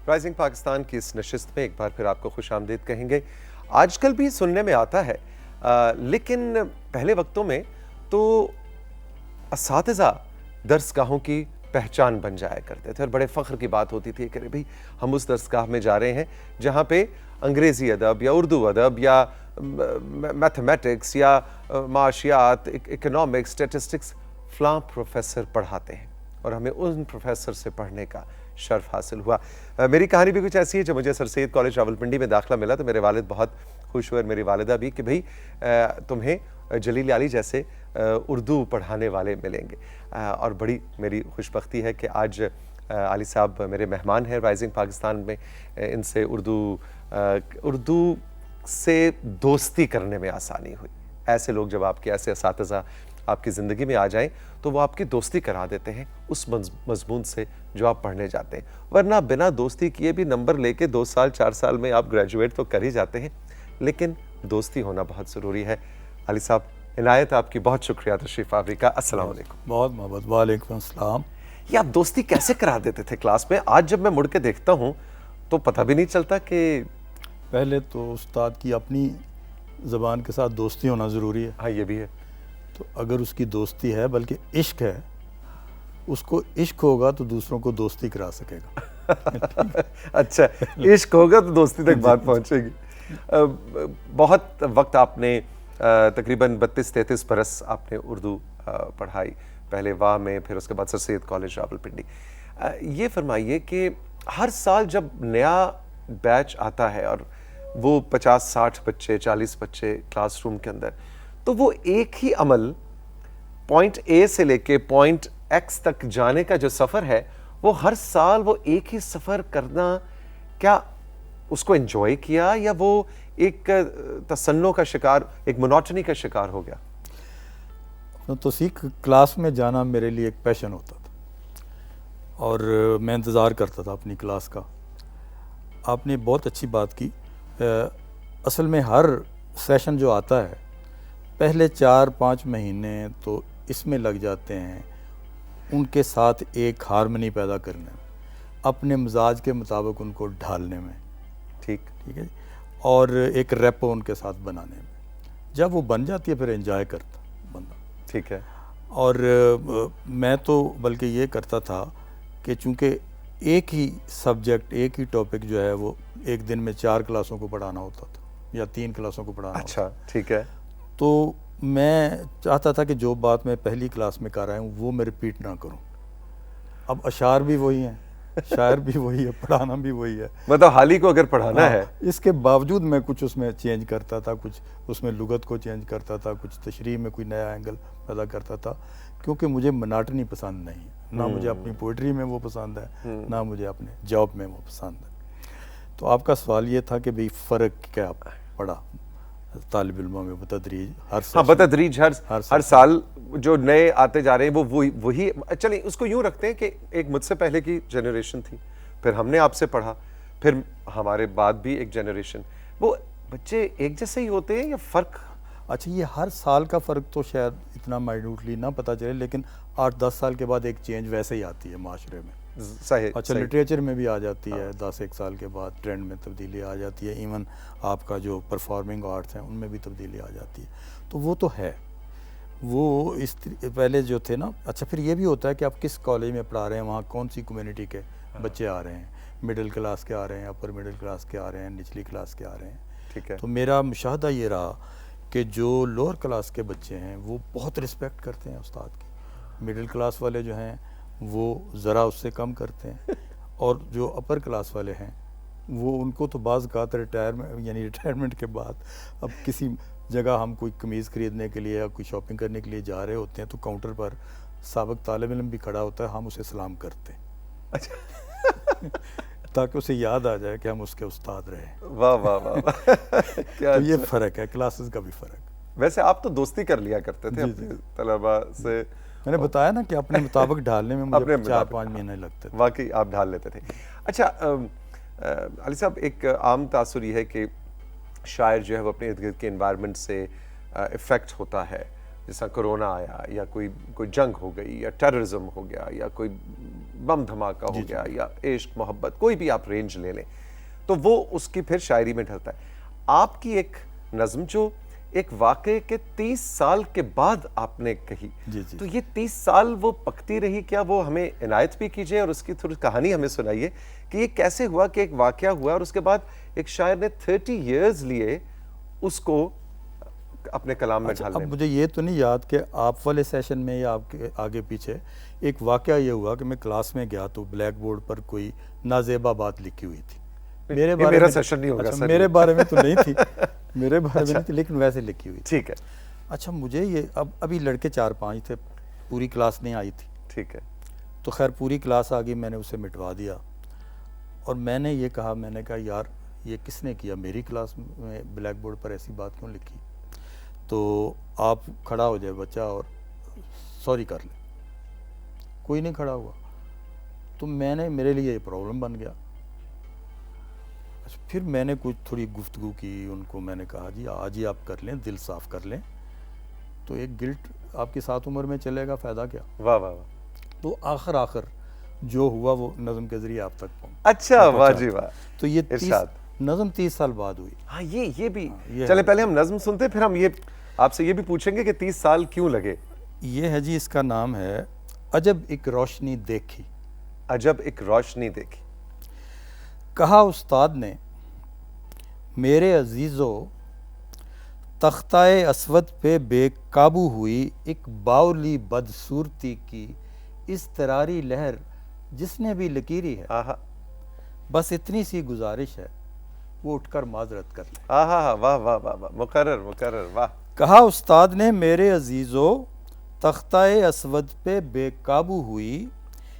Rising Pakistan کی اس نشست میں ایک بار پھر آپ کو خوش آمدید کہیں گے۔ آج کل بھی سننے میں آتا ہے لیکن پہلے وقتوں میں تو اساتذہ درسگاہوں کی پہچان بن جایا کرتے تھے اور بڑے فخر کی بات ہوتی تھی کہ بھئی ہم اس درسگاہ میں جا رہے ہیں جہاں پہ انگریزی ادب یا اردو ادب یا میتھمیٹکس یا معاشیات، اکنامکس، اسٹیٹسٹکس فلاں پروفیسر پڑھاتے ہیں اور ہمیں ان پروفیسر سے پڑھنے کا شرف حاصل ہوا۔ میری کہانی بھی کچھ ایسی ہے۔ جب مجھے سر سید کالج راولپنڈی میں داخلہ ملا تو میرے والد بہت خوش ہوئے اور میری والدہ بھی کہ بھئی تمہیں جلیل علی جیسے اردو پڑھانے والے ملیں گے، اور بڑی میری خوش بختی ہے کہ آج علی صاحب میرے مہمان ہیں رائزنگ پاکستان میں۔ ان سے اردو سے دوستی کرنے میں آسانی ہوئی۔ ایسے لوگ جب آپ کے ایسے اساتذہ آپ کی زندگی میں آ جائیں تو وہ آپ کی دوستی کرا دیتے ہیں اس مضمون سے جو آپ پڑھنے جاتے ہیں، ورنہ بنا دوستی کیے بھی نمبر لے کے 2 سال 4 سال میں آپ گریجویٹ تو کر ہی جاتے ہیں، لیکن دوستی ہونا بہت ضروری ہے۔ علی صاحب عنایت، آپ کی بہت شکریہ تشریف آوری کا۔ السلام علیکم۔ بہت محبت۔ وعلیکم السلام۔ یہ آپ دوستی کیسے کرا دیتے تھے کلاس میں؟ آج جب میں مڑ کے دیکھتا ہوں تو پتہ بھی نہیں چلتا کہ پہلے تو استاد کی اپنی زبان کے ساتھ دوستی ہونا ضروری ہے۔ ہاں یہ بھی ہے۔ تو اگر اس کی دوستی ہے بلکہ عشق ہے، اس کو عشق ہوگا تو دوسروں کو دوستی کرا سکے گا۔ اچھا، عشق ہوگا تو دوستی تک بات پہنچے گی۔ بہت وقت آپ نے تقریباً 32-33 برس آپ نے اردو پڑھائی، پہلے واہ میں، پھر اس کے بعد سر سید کالج راولپنڈی۔ یہ فرمائیے کہ ہر سال جب نیا بیچ آتا ہے اور وہ 50-60 بچے 40 بچے کلاس روم کے اندر، تو وہ ایک ہی عمل پوائنٹ اے سے لے کے پوائنٹ ایکس تک جانے کا جو سفر ہے وہ ہر سال وہ ایک ہی سفر کرنا، کیا اس کو انجوائے کیا یا وہ ایک تصنع کا شکار، ایک مونوٹنی کا شکار ہو گیا؟ تو کلاس میں جانا میرے لیے ایک پیشن ہوتا تھا اور میں انتظار کرتا تھا اپنی کلاس کا۔ آپ نے بہت اچھی بات کی۔ اصل میں ہر سیشن جو آتا ہے پہلے 4-5 مہینے تو اس میں لگ جاتے ہیں ان کے ساتھ ایک ہارمنی پیدا کرنے میں، اپنے مزاج کے مطابق ان کو ڈھالنے میں، ٹھیک ہے جی، اور ایک ریپو ان کے ساتھ بنانے میں۔ جب وہ بن جاتی ہے پھر انجوائے کرتا بندہ، ٹھیک ہے۔ اور میں تو بلکہ یہ کرتا تھا کہ چونکہ ایک ہی سبجیکٹ، ایک ہی ٹاپک جو ہے وہ ایک دن میں 4 کلاسوں کو پڑھانا ہوتا تھا یا 3 کلاسوں کو پڑھانا ہوتا تھا۔ اچھا، ٹھیک ہے۔ تو میں چاہتا تھا کہ جو بات میں پہلی کلاس میں کر رہا ہوں وہ میں رپیٹ نہ کروں۔ اب اشعار بھی وہی ہیں، شاعر بھی وہی ہے، پڑھانا بھی وہی ہے، مطلب حالی کو اگر پڑھانا ہے، اس کے باوجود میں کچھ اس میں چینج کرتا تھا، کچھ اس میں لغت کو چینج کرتا تھا، کچھ تشریح میں کوئی نیا اینگل پیدا کرتا تھا، کیونکہ مجھے مناٹنی پسند نہیں، نہ مجھے اپنی پوئٹری میں وہ پسند ہے، نہ مجھے اپنے جاب میں وہ پسند ہے۔ تو آپ کا سوال یہ تھا کہ بھئی فرق کیا پڑا طالب علموں میں بتدریج؟ ہاں بتدریج ہر سال جو نئے آتے جا رہے ہیں وہ وہی، چلیں اس کو یوں رکھتے ہیں کہ ایک مجھ سے پہلے کی جنریشن تھی، پھر ہم نے آپ سے پڑھا، پھر ہمارے بعد بھی ایک جنریشن، وہ بچے ایک جیسے ہی ہوتے ہیں یا فرق؟ اچھا، یہ ہر سال کا فرق تو شاید اتنا مائنوٹلی نہ پتہ چلے، لیکن 8-10 سال کے بعد ایک چینج ویسے ہی آتی ہے معاشرے میں۔ صحیح۔ اچھا، لٹریچر میں بھی آ جاتی ہے، 10-1 سال کے بعد ٹرینڈ میں تبدیلی آ جاتی ہے، ایون آپ کا جو پرفارمنگ آرٹس ہیں ان میں بھی تبدیلی آ جاتی ہے، تو وہ تو ہے۔ وہ اس پہلے جو تھے نا، اچھا پھر یہ بھی ہوتا ہے کہ آپ کس کالج میں پڑھا رہے ہیں، وہاں کون سی کمیونٹی کے بچے آ رہے ہیں، مڈل کلاس کے آ رہے ہیں، اپر مڈل کلاس کے آ رہے ہیں، نچلی کلاس کے آ رہے ہیں، ٹھیک ہے۔ تو میرا مشاہدہ یہ رہا کہ جو لوور کلاس کے بچے ہیں وہ بہت رسپیکٹ کرتے ہیں استاد کی، مڈل کلاس والے جو ہیں وہ ذرا اس سے کم کرتے ہیں، اور جو اپر کلاس والے ہیں وہ ان کو تو بعض اوقات ریٹائرمنٹ کے بعد اب کسی جگہ ہم کوئی قمیض خریدنے کے لیے یا کوئی شاپنگ کرنے کے لیے جا رہے ہوتے ہیں تو کاؤنٹر پر سابق طالب علم بھی کھڑا ہوتا ہے، ہم اسے سلام کرتے ہیں تاکہ اسے یاد آ جائے کہ ہم اس کے استاد رہے۔ واہ واہ واہ، تو یہ فرق ہے، کلاسز کا بھی فرق۔ ویسے آپ تو دوستی کر لیا کرتے تھے اپنے طلباء سے، میں نے بتایا نا کہ اپنے مطابق ڈھالنے میں مجھے 4-5 مہینے لگتے تھے۔ واقعی آپ ڈھال لیتے تھے۔ اچھا علی صاحب، ایک عام تاثر یہ ہے کہ شاعر جو ہے وہ اپنے ارد گرد کے انوائرمنٹ سے افیکٹ ہوتا ہے، جیسا کرونا آیا یا کوئی جنگ ہو گئی یا ٹیررزم ہو گیا یا کوئی بم دھماکہ ہو گیا یا عشق محبت کوئی بھی آپ رینج لے لیں تو وہ اس کی پھر شاعری میں ڈھلتا ہے. آپ کی ایک نظم جو ایک واقعے کے 30 سال کے بعد آپ نے کہی, تو یہ 30 سال وہ پکتی رہی, کیا وہ ہمیں عنایت بھی کیجئے اور اس کی تھوڑی کہانی ہمیں سنائیے کہ یہ کیسے ہوا کہ ایک واقعہ ہوا اور اس کے بعد ایک شاعر نے 30 ایئرز لیے اس کو اپنے کلام میں ڈھالنے میں. اب مجھے یہ تو نہیں یاد کہ آپ والے سیشن میں یا آپ کے آگے پیچھے ایک واقعہ یہ ہوا کہ میں کلاس میں گیا تو بلیک بورڈ پر کوئی نازیبہ بات لکھی ہوئی تھی. میرا سیشن نہیں ہوگا سر. میرے بارے میں تو نہیں تھی, میرے بارے میں نہیں تھی, لیکن ویسے لکھی ہوئی تھی. ٹھیک ہے. اچھا مجھے یہ ابھی لڑکے 4-5 تھے, پوری کلاس نہیں آئی تھی. ٹھیک ہے. تو خیر پوری کلاس آ گئی, میں نے اسے مٹوا دیا اور میں نے یہ کہا, میں نے کہا یار یہ کس نے کیا, میری کلاس میں بلیک بورڈ پر ایسی بات کیوں لکھی, تو آپ کھڑا ہو جائے بچہ اور سوری کر لے. کوئی نہیں کھڑا ہوا, تو میرے لیے یہ پرابلم بن گیا. پھر میں نے کچھ تھوڑی گفتگو کی ان کو, میں نے کہا جی آج ہی آپ کر لیں, دل صاف کر لیں, تو ایک گلٹ آپ کی ساتھ عمر میں چلے گا, فائدہ کیا. واہ واہ واہ. تو آخر جو ہوا وہ نظم کے ذریعے آپ تک پہنچا. اچھا, واہ جی واہ. تو یہ نظم 30 سال بعد ہوئی. ہاں یہ بھی چلے پہلے ہم نظم سنتے, پھر ہم یہ آپ سے یہ بھی پوچھیں گے کہ 30 سال کیوں لگے. یہ ہے جی, اس کا نام ہے عجب ایک روشنی دیکھی. عجب ایک روشنی دیکھی. کہا استاد نے میرے عزیزو, تختہ اسود پہ بے قابو ہوئی ایک باولی بدصورتی کی اضطراری لہر جس نے بھی لکیری ہے, بس اتنی سی گزارش ہے وہ اٹھ کر معذرت کر لے. واہ واہ واہ واہ, مقرر واہ. کہا استاد نے میرے عزیزو, تختہ اسود پہ بے قابو ہوئی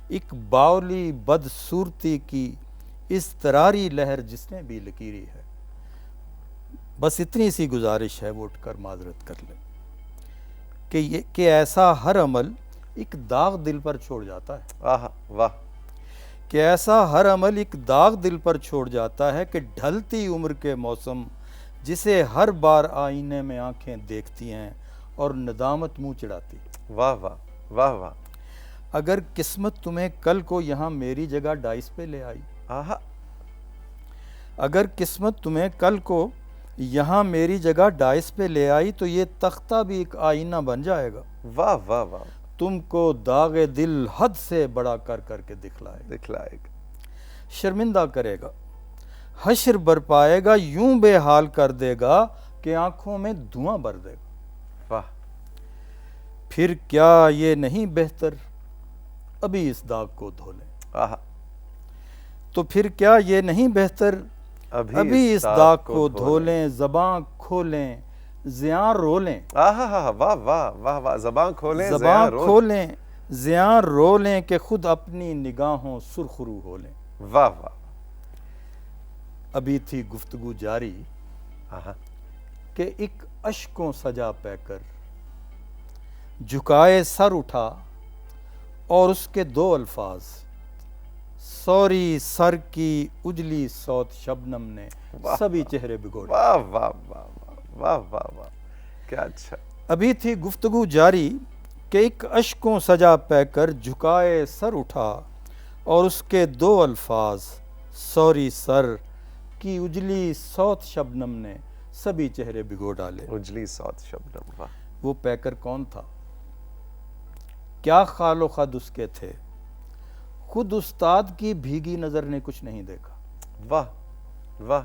ایک باولی بدصورتی کی اضطراری لہر جس نے بھی لکیری ہے, بس اتنی سی گزارش ہے وہ اٹھ کر معذرت کر لے. کہ ایسا ہر عمل ایک داغ دل پر چھوڑ جاتا ہے. واہ. کہ ایسا ہر عمل ایک داغ دل پر چھوڑ جاتا ہے کہ ڈھلتی عمر کے موسم جسے ہر بار آئینے میں آنکھیں دیکھتی ہیں اور ندامت منہ چڑھاتی. واہ واہ واہ واہ. اگر قسمت تمہیں کل کو یہاں میری جگہ ڈائس پہ لے آئی, اگر قسمت تمہیں کل کو یہاں میری جگہ ڈائس پہ لے آئی تو یہ تختہ بھی ایک آئینہ بن جائے گا. واہ واہ واہ. تم کو داغ دل حد سے بڑا کر کے دکھلائے گا, شرمندہ کرے گا, حشر برپائے گا, یوں بے حال کر دے گا کہ آنکھوں میں دھواں بھر دے گا. واہ. پھر کیا یہ نہیں بہتر ابھی اس داغ کو دھو لیں. تو پھر کیا یہ نہیں بہتر ابھی اس داغ کو دھو لیں, زباں کھولیں زیاں رو لیں. واہ واہ واہ واہ. زباں کھولیں, زباں کھولیں زیاں رو لیں کہ خود اپنی نگاہوں سرخرو ہو لیں. واہ واہ. ابھی تھی گفتگو جاری کہ ایک اشکوں سجا پہ کر جھکائے سر اٹھا اور اس کے 2 الفاظ, سوری سر کی اجلی صوت شبنم نے سبھی چہرے بگوڑے. واہ واہ واہ واہ واہ واہ. کیا اچھا. ابھی تھی گفتگو جاری کہ ایک اشکوں سجا پہ کر جھکائے سر اٹھا اور اس کے 2 الفاظ, سوری سر کی اجلی صوت شبنم نے سبھی چہرے بھگو ڈالے. اجلی صوت شبنم. واہ. وہ پیکر کون تھا, کیا خال و خد اس کے تھے, خود استاد کی بھیگی نظر نے کچھ نہیں دیکھا. واہ واہ.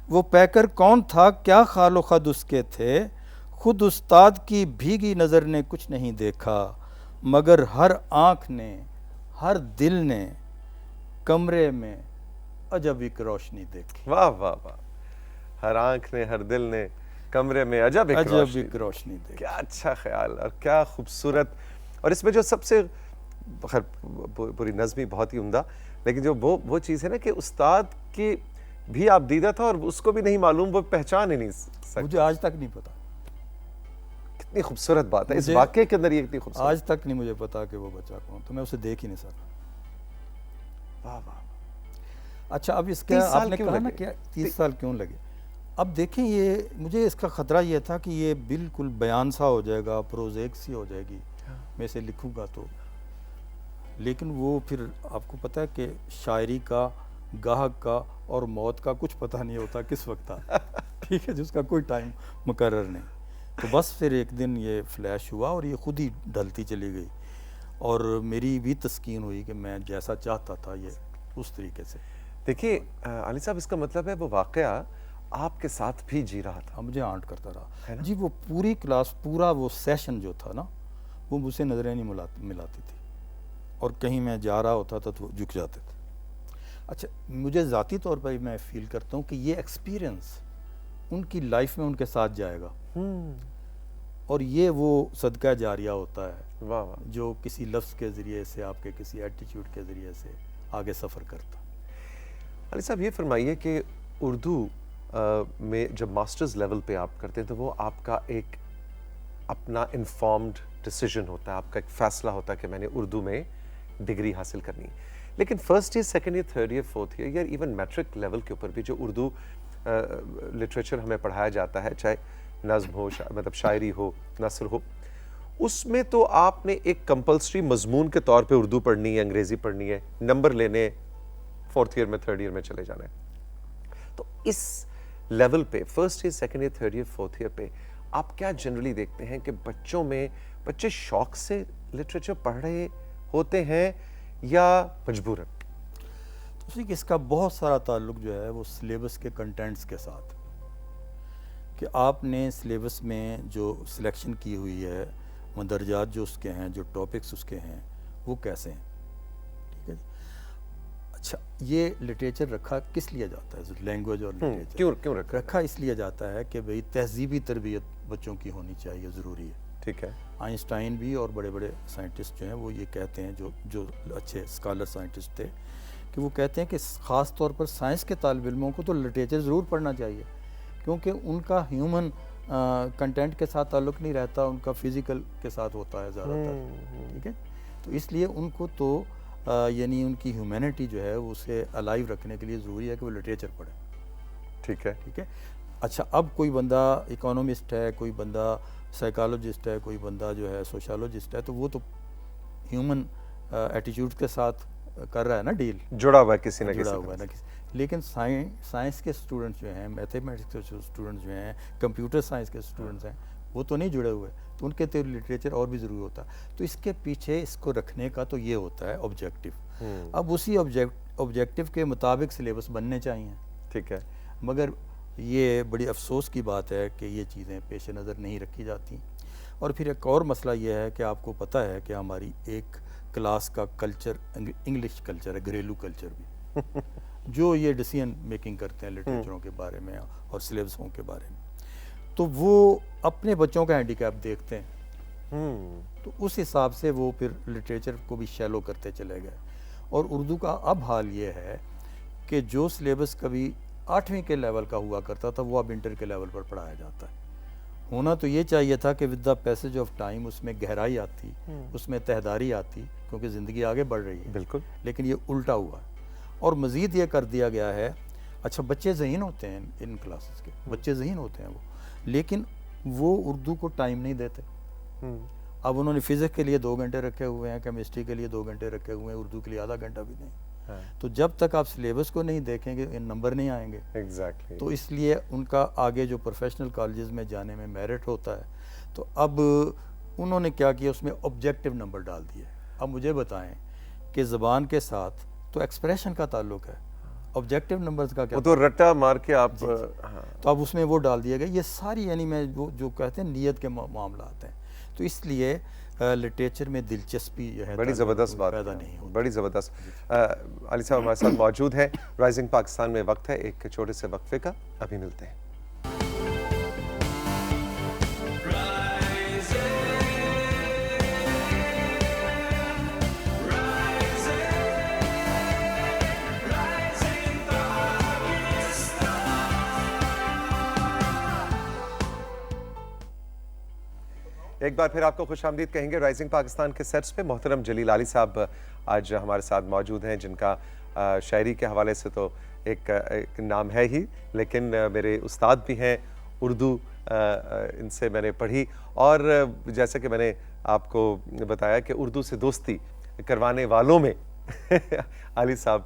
وہ پیکر کون تھا, کیا خال و خد اس کے تھے, خود استاد کی بھیگی نظر نے کچھ نہیں دیکھا, مگر ہر آنکھ نے ہر دل نے کمرے میں عجب ایک روشنی دیکھی. واہ واہ واہ. ہر آنکھ نے ہر دل نے کمرے میں عجب ایک روشنی دیکھی. کیا اچھا خیال اور کیا خوبصورت. اور اس میں جو سب سے پوری نظمی بہت ہی عمدہ, لیکن جو وہ چیز ہے نا کہ استاد کی بھی آپ دیدہ تھا اور اس کو بھی نہیں معلوم, وہ پہچان ہی نہیں سکتا. مجھے آج تک نہیں پتا. کتنی خوبصورت بات ہے اس واقعے کے اندر, یہ کتنی خوبصورت. آج تک نہیں مجھے پتا کہ وہ بچہ کون, تو میں اسے دیکھ ہی نہیں سکا. واہ واہ. اچھا اب اس کا آپ نے کہا نا کہ 30 سال کیوں لگے. اب دیکھیں یہ مجھے اس کا خطرہ یہ تھا کہ یہ بالکل بیان سا ہو جائے گا, پروزیک سی ہو جائے گی, میں اسے لکھوں گا تو لیکن وہ پھر آپ کو پتہ ہے کہ شاعری کا، گاہک کا اور موت کا کچھ پتہ نہیں ہوتا کس وقت آ ٹھیک ہے، جس کا کوئی ٹائم مقرر نہیں. تو بس پھر ایک دن یہ فلیش ہوا اور یہ خود ہی ڈھلتی چلی گئی، اور میری بھی تسکین ہوئی کہ میں جیسا چاہتا تھا یہ اس طریقے سے. دیکھیے علی صاحب، اس کا مطلب ہے وہ واقعہ آپ کے ساتھ بھی جی رہا تھا. مجھے ہانٹ کرتا رہا جی. وہ پوری کلاس، پورا وہ سیشن جو تھا نا، وہ مجھ سے نظریں نہیں ملاتی تھی، اور کہیں میں جا رہا ہوتا تھا تو جھک جاتے تھے. اچھا، مجھے ذاتی طور پر میں فیل کرتا ہوں کہ یہ ایکسپیرینس ان کی لائف میں ان کے ساتھ جائے گا، اور یہ وہ صدقہ جاریہ ہوتا ہے واہ واہ. جو کسی لفظ کے ذریعے سے، آپ کے کسی ایٹیٹیوڈ کے ذریعے سے آگے سفر کرتا. علی صاحب یہ فرمائیے کہ اردو میں جب ماسٹرز لیول پہ آپ کرتے ہیں تو وہ آپ کا ایک اپنا انفارمڈ ڈیسیجن ہوتا ہے، آپ کا ایک فیصلہ ہوتا ہے کہ میں نے اردو میں ڈگری حاصل کرنی. لیکن first year, second year, third year, fourth year, یا ایون میٹرک لیول کے اوپر بھی جو اردو لٹریچر ہمیں پڑھایا جاتا ہے، چاہے نظم ہو، مطلب شاعری ہو، نثر ہو، اس میں تو آپ نے ایک کمپلسری مضمون کے طور پہ اردو پڑھنی ہے، انگریزی پڑھنی ہے، نمبر لینے فورتھ ایئر میں، تھرڈ ایئر میں چلے جانا ہے. تو اس لیول پہ، first year, second year, third year, fourth year پہ آپ کیا جنرلی دیکھتے ہیں کہ بچے شوق سے لٹریچر پڑھ رہے ہوتے ہیں یا مجبوراً؟ تو اس کا بہت سارا تعلق جو ہے وہ سلیبس کے کنٹینٹس کے ساتھ، کہ آپ نے سلیبس میں جو سلیکشن کی ہوئی ہے، مندرجات جو اس کے ہیں، جو ٹاپکس اس کے ہیں، وہ کیسے ہیں. ٹھیک ہے جی. اچھا، یہ لٹریچر رکھا کس لیے جاتا ہے؟ لینگویج اور لٹریچر کیوں رکھا اس لیے جاتا ہے کہ بھئی تہذیبی تربیت بچوں کی ہونی چاہیے، ضروری ہے. ٹھیک ہے. آئنسٹائن بھی اور بڑے بڑے سائنٹسٹ جو ہیں وہ یہ کہتے ہیں، جو اچھے اسکالر سائنٹسٹ تھے، کہ وہ کہتے ہیں کہ خاص طور پر سائنس کے طالب علموں کو تو لٹریچر ضرور پڑھنا چاہیے، کیونکہ ان کا ہیومن کنٹینٹ کے ساتھ تعلق نہیں رہتا، ان کا فزیکل کے ساتھ ہوتا ہے زیادہ تر. ٹھیک ہے. تو اس لیے ان کو تو یعنی ان کی ہیومینٹی جو ہے اسے الائیو رکھنے کے لیے ضروری ہے کہ وہ لٹریچر پڑھے. ٹھیک ہے. ٹھیک ہے. اچھا، اب کوئی بندہ اکانومسٹ ہے، کوئی بندہ سائیکالوجسٹ ہے، کوئی بندہ جو ہے سوشالوجسٹ ہے، تو وہ تو ہیومن ایٹیٹیوڈ کے ساتھ کر رہا ہے نا ڈیل، جڑا ہوا ہے کسی نہ کسی جڑا ہوا ہے نا کسی. لیکن سائنس کے اسٹوڈنٹس جو ہیں، میتھمیٹکس کے اسٹوڈنٹس جو ہیں، کمپیوٹر سائنس کے اسٹوڈنٹس ہیں، وہ تو نہیں جڑے ہوئے، تو ان کے تو لٹریچر اور بھی ضروری ہوتا ہے. تو اس کے پیچھے اس کو رکھنے کا تو یہ ہوتا ہے آبجیکٹو. اب اسی آبجیکٹو کے مطابق سلیبس بننے چاہیے. ٹھیک ہے. مگر یہ بڑی افسوس کی بات ہے کہ یہ چیزیں پیش نظر نہیں رکھی جاتی. اور پھر ایک اور مسئلہ یہ ہے کہ آپ کو پتہ ہے کہ ہماری ایک کلاس کا کلچر انگلش کلچر ہے، گھریلو کلچر بھی، جو یہ ڈیسیژن میکنگ کرتے ہیں لٹریچروں کے بارے میں اور سلیبسوں کے بارے میں، تو وہ اپنے بچوں کا ہینڈی کیپ دیکھتے ہیں. تو اس حساب سے وہ پھر لٹریچر کو بھی شیلو کرتے چلے گئے. اور اردو کا اب حال یہ ہے کہ جو سلیبس کبھی 8ویں کے لیول کا ہوا کرتا تھا، وہ اب انٹر کے لیول پر پڑھایا جاتا ہے. ہونا تو یہ چاہیے تھا کہ with the passage of time اس میں گہرائی آتی، اس میں تہداری آتی، کیونکہ زندگی آگے بڑھ رہی ہے. بالکل. لیکن یہ الٹا ہوا ہے. اور مزید یہ کر دیا گیا ہے، اچھا بچے ذہین ہوتے ہیں ان کلاسز کے، بچے ذہین ہوتے ہیں وہ، لیکن وہ اردو کو ٹائم نہیں دیتے. اب انہوں نے فزکس کے لیے 2 گھنٹے رکھے ہوئے ہیں، کیمسٹری کے لیے 2 گھنٹے رکھے ہوئے ہیں، اردو کے لیے آدھا گھنٹہ بھی نہیں. تو جب تک آپ سلیبس کو نہیں دیکھیں گے نمبر نہیں آئیں گے. ایگزیکٹلی. تو اس لیے ان کا آگے جو پروفیشنل کالجز میں جانے میں میرٹ ہوتا ہے، تو اب انہوں نے کیا کیا، اس میں آبجیکٹیو نمبر ڈال دیے. اب مجھے بتائیں کہ زبان کے ساتھ تو ایکسپریشن کا تعلق ہے، آبجیکٹیو نمبرز کا کیا؟ وہ تو رٹا مار کے آپ. تو اب اس میں وہ ڈال دیا گیا. یہ ساری یعنی میں جو کہتے ہیں نیت کے معاملات ہیں. تو اس لیے لٹریچر میں دلچسپی جو ہے بڑی زبردست بات پیدا نہیں ہوتی. بڑی زبردست. علی صاحب ہمارے ساتھ موجود ہیں. رائزنگ پاکستان میں وقت ہے ایک چھوٹے سے وقفے کا، ابھی ملتے ہیں. ایک بار پھر آپ کو خوش آمدید کہیں گے رائزنگ پاکستان کے سیٹس پہ. محترم جلیل علی صاحب آج ہمارے ساتھ موجود ہیں، جن کا شاعری کے حوالے سے تو ایک نام ہے ہی، لیکن میرے استاد بھی ہیں. اردو ان سے میں نے پڑھی، اور جیسا کہ میں نے آپ کو بتایا کہ اردو سے دوستی کروانے والوں میں علی صاحب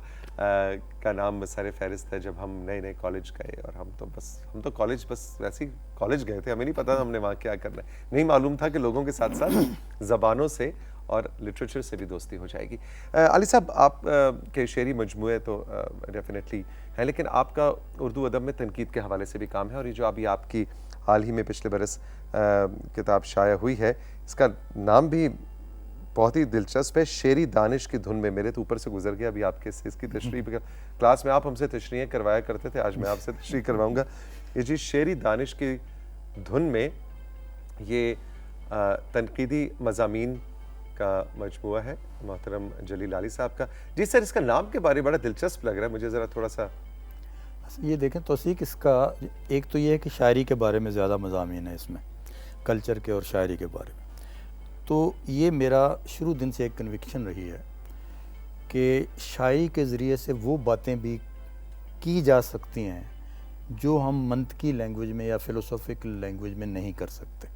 کا نام سر فہرست ہے. جب ہم نئے نئے کالج گئے اور ہم تو کالج بس ویسے ہی کالج گئے تھے, ہمیں نہیں پتا تھا ہم نے وہاں کیا کرنا ہے, نہیں معلوم تھا کہ لوگوں کے ساتھ ساتھ زبانوں سے اور لٹریچر سے بھی دوستی ہو جائے گی. علی صاحب آپ کے شعری مجموعے تو ڈیفینیٹلی ہیں, لیکن آپ کا اردو ادب میں تنقید کے حوالے سے بھی کام ہے, اور یہ جو ابھی آپ کی حال ہی میں پچھلے برس کتاب شائع ہوئی ہے, اس کا نام بھی بہت ہی دلچسپ ہے, شعری دانش کی دھن میں. میرے تو اوپر سے گزر گیا ابھی آپ کے اس کی تشریح کلاس میں آپ ہم سے تشریحیں کروایا کرتے تھے, آج میں آپ سے تشریح کرواؤں گا. یہ جی شعری دانش کی دھن میں یہ تنقیدی مضامین کا مجموعہ ہے محترم جلیل علی صاحب کا. جی سر, اس کا نام کے بارے بڑا دلچسپ لگ رہا ہے مجھے, ذرا تھوڑا سا یہ دیکھیں توثیق اس کا ایک تو یہ ہے کہ شاعری کے بارے میں زیادہ مضامین ہے اس میں, کلچر کے اور شاعری کے بارے میں. تو یہ میرا شروع دن سے ایک کنوکشن رہی ہے کہ شاعری کے ذریعے سے وہ باتیں بھی کی جا سکتی ہیں جو ہم منطقی لینگویج میں یا فلسفیکل لینگویج میں نہیں کر سکتے.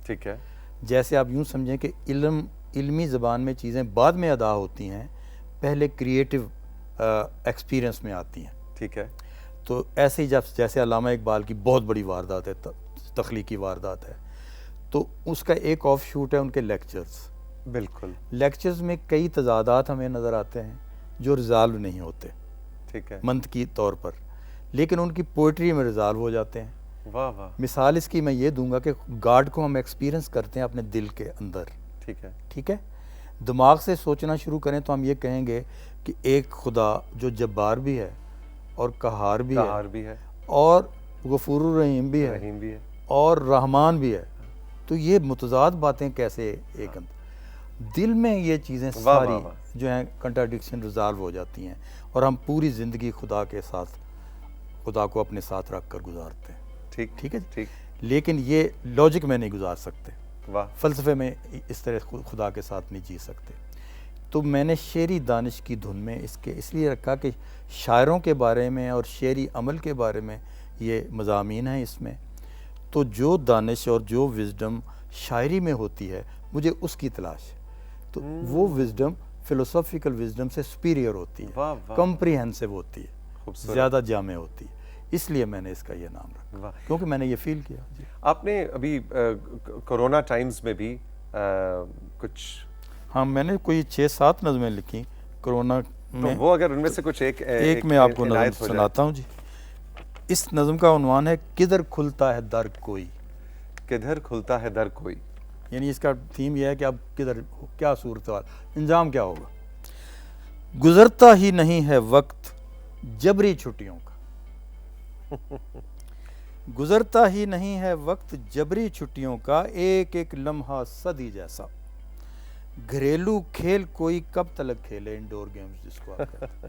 ٹھیک ہے. جیسے آپ یوں سمجھیں کہ علمی زبان میں چیزیں بعد میں ادا ہوتی ہیں, پہلے کریٹیو ایکسپیرینس میں آتی ہیں. ٹھیک ہے. تو ایسے ہی جیسے علامہ اقبال کی بہت بڑی واردات ہے, تخلیقی واردات ہے, تو اس کا ایک آف شوٹ ہے ان کے لیکچرز. بالکل. لیکچرز میں کئی تضادات ہمیں نظر آتے ہیں جو ریزالو نہیں ہوتے. ٹھیک ہے. منطقی طور پر, لیکن ان کی پوئٹری میں ریزالو ہو جاتے ہیں. واہ واہ. مثال اس کی میں یہ دوں گا کہ گاڈ کو ہم ایکسپیرینس کرتے ہیں اپنے دل کے اندر. ٹھیک ہے. ٹھیک ہے. دماغ سے سوچنا شروع کریں تو ہم یہ کہیں گے کہ ایک خدا جو جبار بھی ہے اور قہار بھی ہے اور غفور الرحیم بھی ہے اور رحمان بھی ہے. تو یہ متضاد باتیں کیسے ایک دل میں یہ چیزیں ساری جو ہیں کنٹراڈکشن ریزالو ہو جاتی ہیں, اور ہم پوری زندگی خدا کو اپنے ساتھ رکھ کر گزارتے ہیں. ٹھیک ہے جی. لیکن یہ لاجک میں نہیں گزار سکتے, فلسفے میں اس طرح خدا کے ساتھ نہیں جی سکتے. تو میں نے شعری دانش کی دھن میں اس لیے رکھا کہ شاعروں کے بارے میں اور شعری عمل کے بارے میں یہ مضامین ہیں اس میں. تو جو دانش اور جو وزڈم شاعری میں ہوتی ہے مجھے اس کی تلاش ہے. تو وہ وزڈم فلسفیکل وزڈم سے سپیریئر ہوتی ہے, کمپریہنسو ہوتی ہے, زیادہ جامع ہوتی ہے. اس لیے میں نے اس کا یہ نام رکھا, کیونکہ میں نے یہ فیل کیا. آپ نے ابھی کرونا ٹائمز میں بھی کچھ, ہاں میں نے کوئی 6-7 نظمیں لکھی کرونا میں. وہ اگر ان میں سے کچھ ایک میں آپ کو نظم سناتا ہوں جی. اس نظم کا عنوان ہے کدھر کھلتا ہے در کوئی. کدھر کھلتا ہے در کوئی. یعنی اس کا تھیم یہ ہے کہ اب کدھر کیا صورتحال, انجام کیا ہوگا. گزرتا ہی نہیں ہے وقت جبری چھٹیوں کا. گزرتا ہی نہیں ہے وقت جبری چھٹیوں کا, ایک ایک لمحہ صدی جیسا. گھریلو کھیل کوئی کب تلک کھیلے, انڈور گیمز جس کو آپ کہتے ہیں.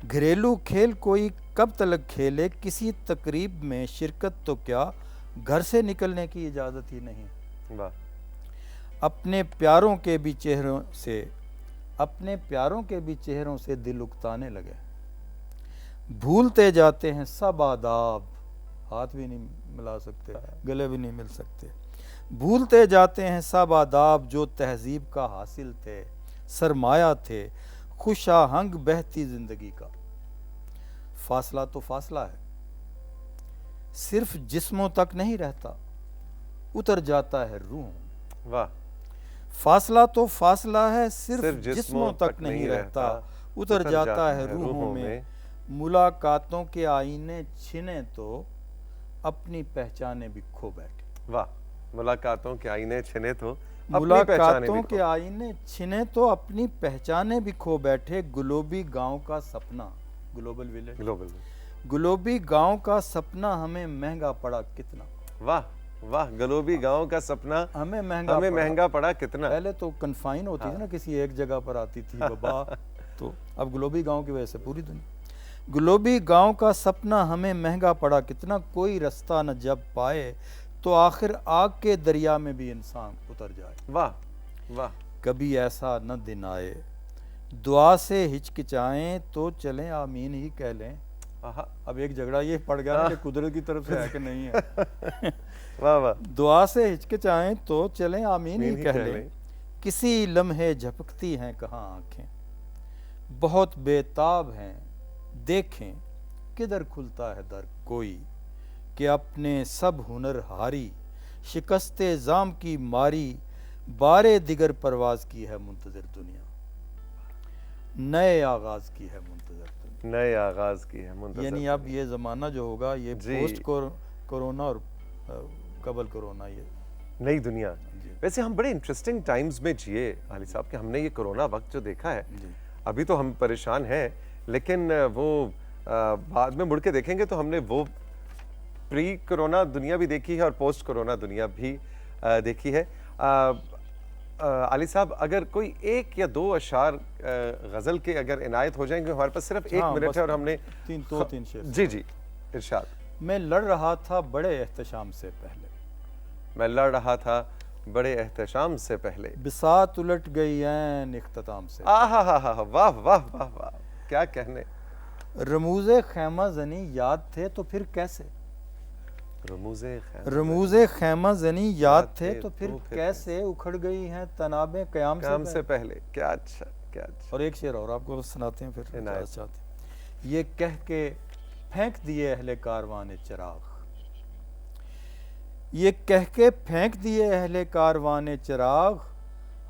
گھریلو کھیل کوئی کب تلک کھیلے, کسی تقریب میں شرکت تو کیا, گھر سے نکلنے کی اجازت ہی نہیں. اپنے پیاروں کے بھی چہروں سے دل اکتانے لگے. بھولتے جاتے ہیں سب آداب, ہاتھ بھی نہیں ملا سکتے, گلے بھی نہیں مل سکتے. بھولتے جاتے ہیں سب آداب جو تہذیب کا حاصل تھے, سرمایہ تھے خوش آہنگ بہتی زندگی کا. فاصلہ تو فاصلہ ہے, صرف جسموں تک نہیں رہتا, اتر جاتا ہے روحوں. فاصلہ تو فاصلہ ہے, صرف جسموں تک نہیں رہتا, اتر جاتا ہے روحوں میں. ملاقاتوں کے آئینے چھنے تو اپنی پہچانے بھی کھو بیٹھے. ملاقاتوں کے آئینے چھنے تو اپنی پہچانے بھی کھو بیٹھے. گلوبی گاؤں کا سپنا, گلوبل ولیج, گلوبی گاؤں کا سپنا ہمیں مہنگا پڑا کتنا. واہ, گلوبی گاؤں کا سپنا ہمیں مہنگا پڑا کتنا. پہلے تو کنفائن ہوتی تھی نا, کسی ایک جگہ پر آتی تھی وبا, تو اب گلوبی گاؤں کی وجہ سے پوری دنیا. گلوبی گاؤں کا سپنا ہمیں مہنگا پڑا کتنا, کوئی رستہ نہ جب پائے تو آخر آگ کے دریا میں بھی انسان اتر جائے. کبھی ایسا نہ دن آئے دعا سے ہچکچائیں تو چلیں آمین ہی کہہ لیں. اب ایک جھگڑا یہ پڑ گیا کہ قدرت کی طرف سے ہے کہ نہیں ہے. دعا سے ہچکچائیں تو چلیں آمین ہی کہہ لیں, کسی لمحے جھپکتی ہیں کہاں آنکھیں، بہت بے تاب ہیں دیکھیں کدھر کھلتا ہے در کوئی، کہ اپنے سب ہنر ہاری شکست زام کی ماری، بارے دیگر پرواز کی ہے منتظر دنیا، نئے آغاز کی ہے منتظر دنیا۔ نئے آغاز کی ہے منتظر یعنی اب یہ زمانہ جو ہوگا یہ جی۔ پوسٹ کورونا اور قبل کورونا، یہ نئی دنیا۔ جی۔ ویسے ہم بڑے انٹرسٹنگ ٹائمز میں جیے علی صاحب، کہ ہم نے یہ کورونا وقت جو دیکھا ہے، جی۔ ابھی تو ہم پریشان ہیں، لیکن وہ بعد میں مڑ کے دیکھیں گے تو ہم نے وہ پری کورونا دنیا بھی دیکھی ہے اور پوسٹ کورونا دنیا بھی دیکھی ہے۔ علی صاحب اگر کوئی ایک یا دو اشعار غزل کے اگر عنایت ہو جائیں گے، ہمارے پاس صرف ایک منٹ ہے اور ہم نے تین شعر۔ جی جی ارشاد۔ میں لڑ رہا تھا بڑے احتشام سے پہلے، میں لڑ رہا تھا بڑے احتشام سے پہلے، بساط الٹ گئی عین اختتام سے، آہا ہا ہا، واہ واہ واہ واہ، کیا کہنے۔ رموز خیمہ زنی یاد تھے تو پھر کیسے، رموز خیمہ زنی یاد تھے تو پھر کیسے، اکھڑ گئی ہیں تنابیں قیام سے پہلے۔ کیا اچھا، کیا اچھا۔ اور ایک شعر اور آپ کو سناتے ہیں پھر عنایت چاہتے ہیں۔ یہ کہہ کے پھینک دیے اہل کاروان چراغ، یہ کہہ کے پھینک دیے اہل کاروان چراغ،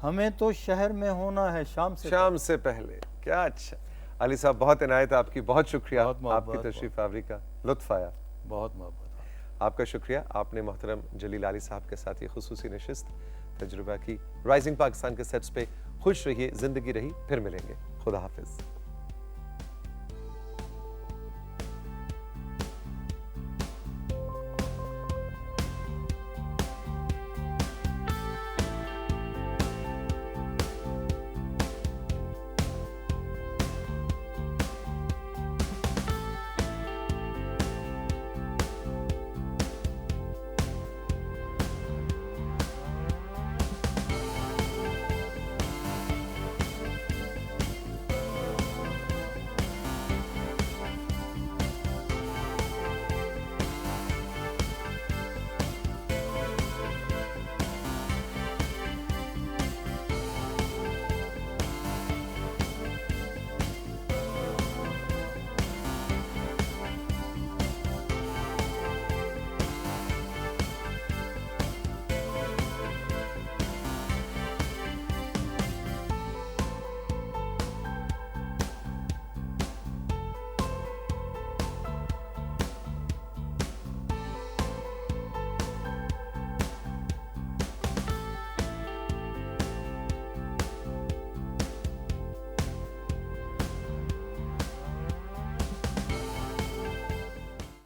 ہمیں تو شہر میں ہونا ہے شام سے پہلے۔ کیا اچھا علی صاحب، بہت عنایت آپ کی، بہت شکریہ آپ کی بہت تشریف آوری کا، لطف آیا، بہت محبت۔ آپ کا شکریہ، آپ نے محترم جلیل علی صاحب کے ساتھ یہ خصوصی نشست تجربہ کی۔ رائزنگ پاکستان کے سیٹس پہ خوش رہیے، زندگی رہی، پھر ملیں گے، خدا حافظ۔